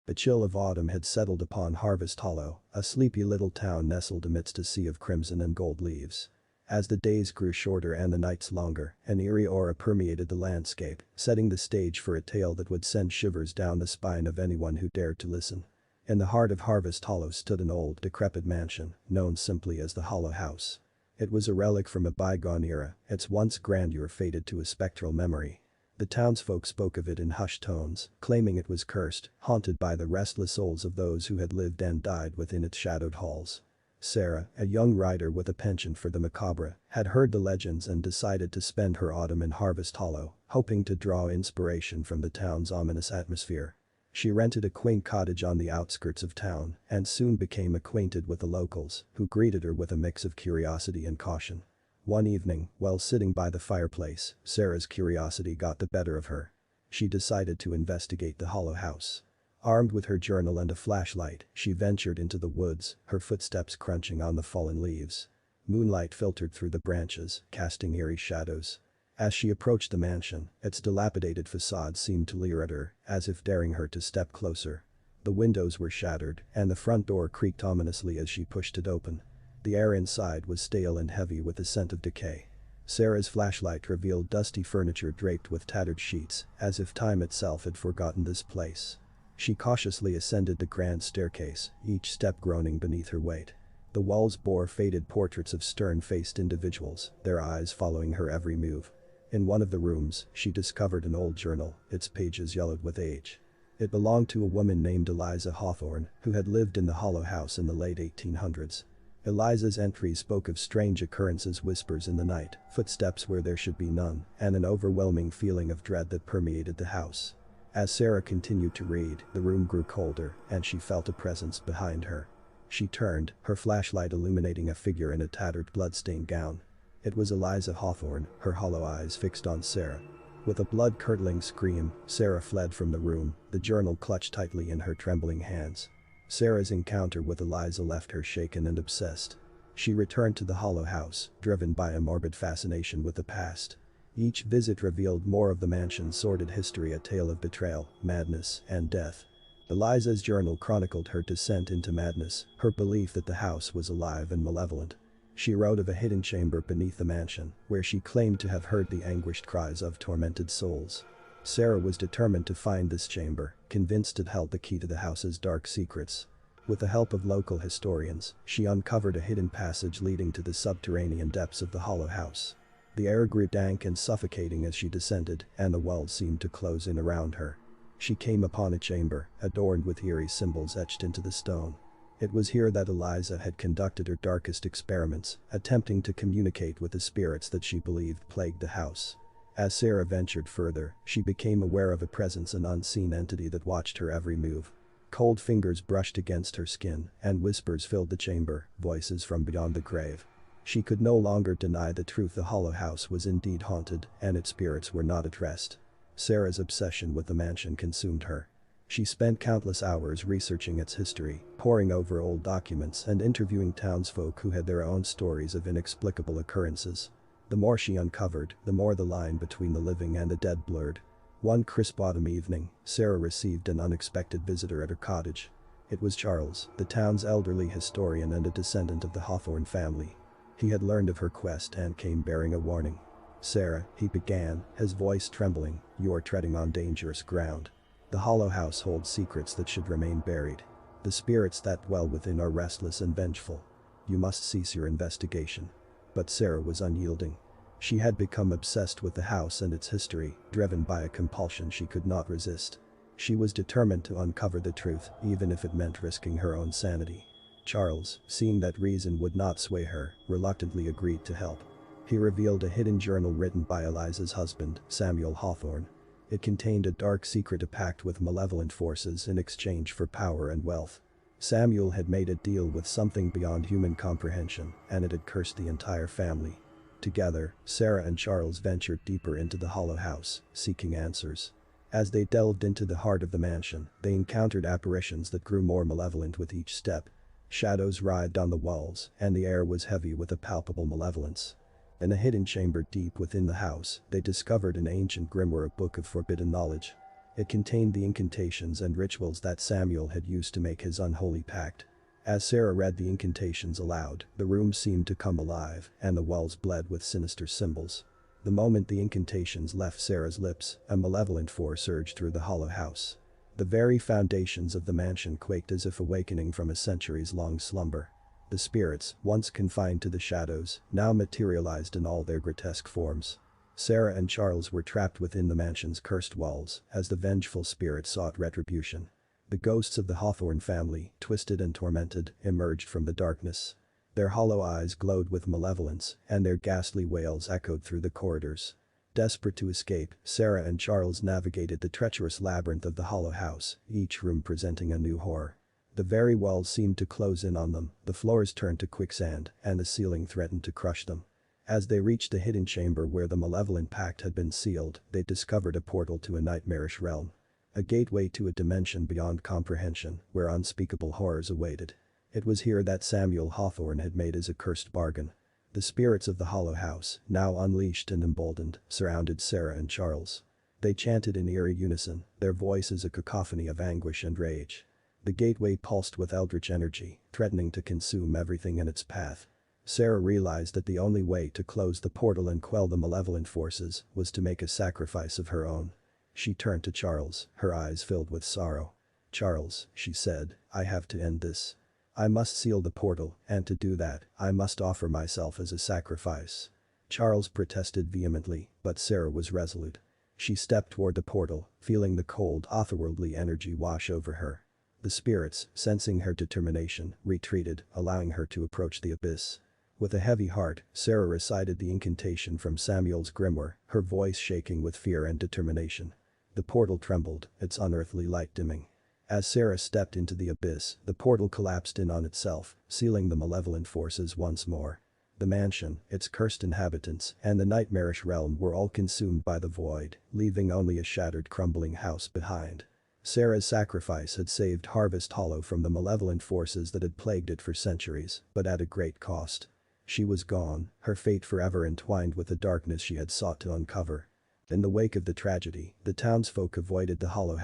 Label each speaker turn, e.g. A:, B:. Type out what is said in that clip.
A: A chill of autumn had settled upon Harvest Hollow, a sleepy little town nestled amidst a sea of crimson and gold leaves. As the days grew shorter and the nights longer, an eerie aura permeated the landscape, setting the stage for a tale that would send shivers down the spine of anyone who dared to listen. In the heart of Harvest Hollow stood an old, decrepit mansion, known simply as the Hollow House. It was a relic from a bygone era, its once grandeur faded to a spectral memory. The townsfolk spoke of it in hushed tones, claiming it was cursed, haunted by the restless souls of those who had lived and died within its shadowed halls. Sarah, a young writer with a penchant for the macabre, had heard the legends and decided to spend her autumn in Harvest Hollow, hoping to draw inspiration from the town's ominous atmosphere. She rented a quaint cottage on the outskirts of town and soon became acquainted with the locals, who greeted her with a mix of curiosity and caution. One evening, while sitting by the fireplace, Sarah's curiosity got the better of her. She decided to investigate the Hollow House. Armed with her journal and a flashlight, she ventured into the woods, her footsteps crunching on the fallen leaves. Moonlight filtered through the branches, casting eerie shadows. As she approached the mansion, its dilapidated facade seemed to leer at her, as if daring her to step closer. The windows were shattered, and the front door creaked ominously as she pushed it open. The air inside was stale and heavy with the scent of decay. Sarah's flashlight revealed dusty furniture draped with tattered sheets, as if time itself had forgotten this place. She cautiously ascended the grand staircase, each step groaning beneath her weight. The walls bore faded portraits of stern-faced individuals, their eyes following her every move. In one of the rooms, she discovered an old journal, its pages yellowed with age. It belonged to a woman named Eliza Hawthorne, who had lived in the Hollow House in the late 1800s. Eliza's entries spoke of strange occurrences, whispers in the night, footsteps where there should be none, and an overwhelming feeling of dread that permeated the house. As Sarah continued to read, the room grew colder, and she felt a presence behind her. She turned, her flashlight illuminating a figure in a tattered blood-stained gown. It was Eliza Hawthorne, her hollow eyes fixed on Sarah. With a blood-curdling scream, Sarah fled from the room, the journal clutched tightly in her trembling hands. Sarah's encounter with Eliza left her shaken and obsessed. She returned to the Hollow House, driven by a morbid fascination with the past. Each visit revealed more of the mansion's sordid history, a tale of betrayal, madness, and death. Eliza's journal chronicled her descent into madness, her belief that the house was alive and malevolent. She wrote of a hidden chamber beneath the mansion, where she claimed to have heard the anguished cries of tormented souls. Sarah was determined to find this chamber, convinced it held the key to the house's dark secrets. With the help of local historians, she uncovered a hidden passage leading to the subterranean depths of the Hollow House. The air grew dank and suffocating as she descended, and the walls seemed to close in around her. She came upon a chamber, adorned with eerie symbols etched into the stone. It was here that Eliza had conducted her darkest experiments, attempting to communicate with the spirits that she believed plagued the house. As Sarah ventured further, she became aware of a presence, an unseen entity that watched her every move. Cold fingers brushed against her skin, and whispers filled the chamber, voices from beyond the grave. She could no longer deny the truth. The Hollow House was indeed haunted, and its spirits were not at rest. Sarah's obsession with the mansion consumed her. She spent countless hours researching its history, poring over old documents and interviewing townsfolk who had their own stories of inexplicable occurrences. The more she uncovered, the more the line between the living and the dead blurred. One crisp autumn evening, Sarah received an unexpected visitor at her cottage. It was Charles, the town's elderly historian and a descendant of the Hawthorne family. He had learned of her quest and came bearing a warning. "Sarah," he began, his voice trembling, "you are treading on dangerous ground. The Hollow House holds secrets that should remain buried. The spirits that dwell within are restless and vengeful. You must cease your investigation." But Sarah was unyielding. She had become obsessed with the house and its history, driven by a compulsion she could not resist. She was determined to uncover the truth, even if it meant risking her own sanity. Charles, seeing that reason would not sway her, reluctantly agreed to help. He revealed a hidden journal written by Eliza's husband, Samuel Hawthorne. It contained a dark secret, a pact with malevolent forces in exchange for power and wealth. Samuel had made a deal with something beyond human comprehension, and it had cursed the entire family. Together, Sarah and Charles ventured deeper into the Hollow House, seeking answers. As they delved into the heart of the mansion, they encountered apparitions that grew more malevolent with each step. Shadows writhed on the walls, and the air was heavy with a palpable malevolence. In a hidden chamber deep within the house, they discovered an ancient grimoire, a book of forbidden knowledge. It contained the incantations and rituals that Samuel had used to make his unholy pact. As Sarah read the incantations aloud, the room seemed to come alive, and the walls bled with sinister symbols. The moment the incantations left Sarah's lips, a malevolent force surged through the hollow house. The very foundations of the mansion quaked as if awakening from a centuries-long slumber. The spirits, once confined to the shadows, now materialized in all their grotesque forms. Sarah and Charles were trapped within the mansion's cursed walls as the vengeful spirit sought retribution. The ghosts of the Hawthorne family, twisted and tormented, emerged from the darkness. Their hollow eyes glowed with malevolence, and their ghastly wails echoed through the corridors. Desperate to escape, Sarah and Charles navigated the treacherous labyrinth of the hollow house, each room presenting a new horror. The very walls seemed to close in on them, the floors turned to quicksand, and the ceiling threatened to crush them. As they reached the hidden chamber where the malevolent pact had been sealed, they discovered a portal to a nightmarish realm. A gateway to a dimension beyond comprehension, where unspeakable horrors awaited. It was here that Samuel Hawthorne had made his accursed bargain. The spirits of the hollow house, now unleashed and emboldened, surrounded Sarah and Charles. They chanted in eerie unison, their voices a cacophony of anguish and rage. The gateway pulsed with eldritch energy, threatening to consume everything in its path. Sarah realized that the only way to close the portal and quell the malevolent forces was to make a sacrifice of her own. She turned to Charles, her eyes filled with sorrow. "Charles," she said, "I have to end this. I must seal the portal, and to do that, I must offer myself as a sacrifice." Charles protested vehemently, but Sarah was resolute. She stepped toward the portal, feeling the cold, otherworldly energy wash over her. The spirits, sensing her determination, retreated, allowing her to approach the abyss. With a heavy heart, Sarah recited the incantation from Samuel's grimoire, her voice shaking with fear and determination. The portal trembled, its unearthly light dimming. As Sarah stepped into the abyss, the portal collapsed in on itself, sealing the malevolent forces once more. The mansion, its cursed inhabitants, and the nightmarish realm were all consumed by the void, leaving only a shattered, crumbling house behind. Sarah's sacrifice had saved Harvest Hollow from the malevolent forces that had plagued it for centuries, but at a great cost. She was gone, her fate forever entwined with the darkness she had sought to uncover. In the wake of the tragedy, the townsfolk avoided the hollow